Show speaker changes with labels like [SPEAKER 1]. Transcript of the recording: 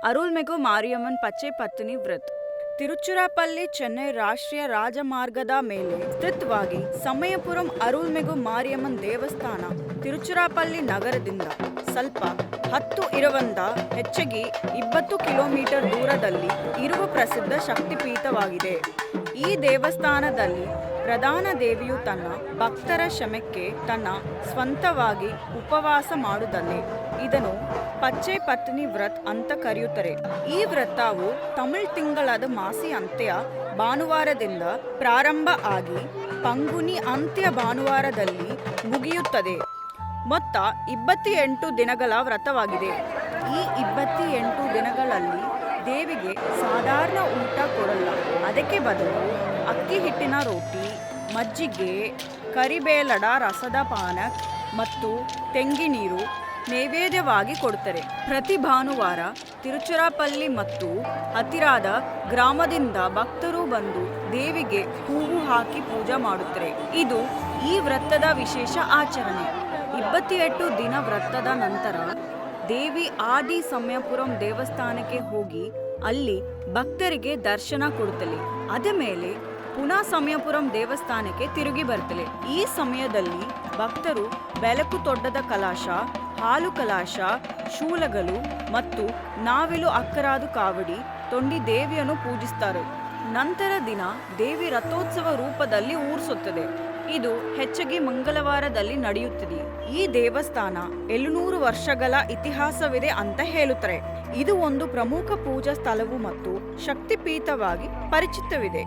[SPEAKER 1] ಅರುಳ್ಮೆಗು ಮಾರಿಯಮ್ಮನ್ ಪಚ್ಚೆ ಪತ್ತಿನಿ ವೃತ್. ತಿರುಚಿರಾಪಲ್ಲಿ ಚೆನ್ನೈ ರಾಷ್ಟ್ರೀಯ ರಾಜಮಾರ್ಗದ ಮೇಲೆ ಸ್ಥಿತವಾಗಿ ಸಮಯಪುರಂ ಅರುಳ್ಮೆಗು ಮಾರಿಯಮ್ಮನ್ ದೇವಸ್ಥಾನ ತಿರುಚಿರಾಪಲ್ಲಿ ನಗರದಿಂದ ಸ್ವಲ್ಪ 10 ಹೆಚ್ಚಿಗೆ 20 ಕಿಲೋಮೀಟರ್ ದೂರದಲ್ಲಿ ಇರುವ ಪ್ರಸಿದ್ಧ ಶಕ್ತಿಪೀಠವಾಗಿದೆ. ಈ ದೇವಸ್ಥಾನದಲ್ಲಿ ಪ್ರಧಾನ ದೇವಿಯು ತನ್ನ ಭಕ್ತರ ಕ್ಷಮೆಗೆ ತನ್ನ ಸ್ವಂತವಾಗಿ ಉಪವಾಸ ಮಾಡುತ್ತಾಳೆ. ಇದನ್ನು ಪಚ್ಚೆ ಪತ್ತಿನಿ ವ್ರತ್ ಅಂತ ಕರೆಯುತ್ತಾರೆ. ಈ ವ್ರತವು ತಮಿಳ್ ತಿಂಗಳಾದ ಮಾಸಿ ಅಂತ್ಯ ಭಾನುವಾರದಿಂದ ಪ್ರಾರಂಭ ಆಗಿ ಪಂಗುನಿ ಅಂತ್ಯ ಭಾನುವಾರದಲ್ಲಿ ಮುಗಿಯುತ್ತದೆ. ಮೊತ್ತ 28 ದಿನಗಳ ವ್ರತವಾಗಿದೆ. ಈ 28 ದಿನಗಳಲ್ಲಿ ದೇವಿಗೆ ಸಾಧಾರಣ ಊಟ ಕೊಡಲ್ಲ. ಅದಕ್ಕೆ ಬದಲು ಅಕ್ಕಿ ಹಿಟ್ಟಿನ ರೊಟ್ಟಿ, ಮಜ್ಜಿಗೆ, ಕರಿಬೇಲಡ ರಸದ ಪಾನಕ್ ಮತ್ತು ತೆಂಗಿನೀರು ನೈವೇದ್ಯವಾಗಿ ಕೊಡ್ತಾರೆ. ಪ್ರತಿ ಭಾನುವಾರ ತಿರುಚಿರಾಪಲ್ಲಿ ಮತ್ತು ಹತ್ತಿರದ ಗ್ರಾಮದಿಂದ ಭಕ್ತರು ಬಂದು ದೇವಿಗೆ ಹೂವು ಹಾಕಿ ಪೂಜೆ ಮಾಡುತ್ತಾರೆ. ಇದು ಈ ವ್ರತದ ವಿಶೇಷ ಆಚರಣೆ. 28 ದಿನ ವ್ರತದ ನಂತರ ದೇವಿ ಆದಿ ಸಮಯಪುರಂ ದೇವಸ್ಥಾನಕ್ಕೆ ಹೋಗಿ ಅಲ್ಲಿ ಭಕ್ತರಿಗೆ ದರ್ಶನ ಕೊಡುತ್ತಲೆ. ಅದ ಮೇಲೆ ಪುನಃ ಸಮಯಪುರಂ ದೇವಸ್ಥಾನಕ್ಕೆ ತಿರುಗಿ ಬರ್ತಲೆ. ಈ ಸಮಯದಲ್ಲಿ ಭಕ್ತರು ಬೆಳಕು ತೊಡ್ಡದ ಕಲಶ, ಹಾಲು ಕಲಶ, ಶೂಲಗಳು ಮತ್ತು ನಾವಿಲು ಅಕ್ಕರಾದು ಕಾವಡಿ ತೊಂಡಿ ದೇವಿಯನ್ನು ಪೂಜಿಸ್ತಾರೆ. ನಂತರ ದಿನ ದೇವಿ ರಥೋತ್ಸವ ರೂಪದಲ್ಲಿ ಊರ್ಸುತ್ತದೆ. ಇದು ಹೆಚ್ಚಿಗೆ ಮಂಗಳವಾರದಲ್ಲಿ ನಡೆಯುತ್ತದೆ. ಈ ದೇವಸ್ಥಾನ 700 ವರ್ಷಗಳ ಇತಿಹಾಸವಿದೆ ಅಂತ ಹೇಳುತ್ತಾರೆ. ಇದು ಒಂದು ಪ್ರಮುಖ ಪೂಜಾ ಸ್ಥಳವು ಮತ್ತು ಶಕ್ತಿಪೀಠವಾಗಿ ಪರಿಚಿತವಿದೆ.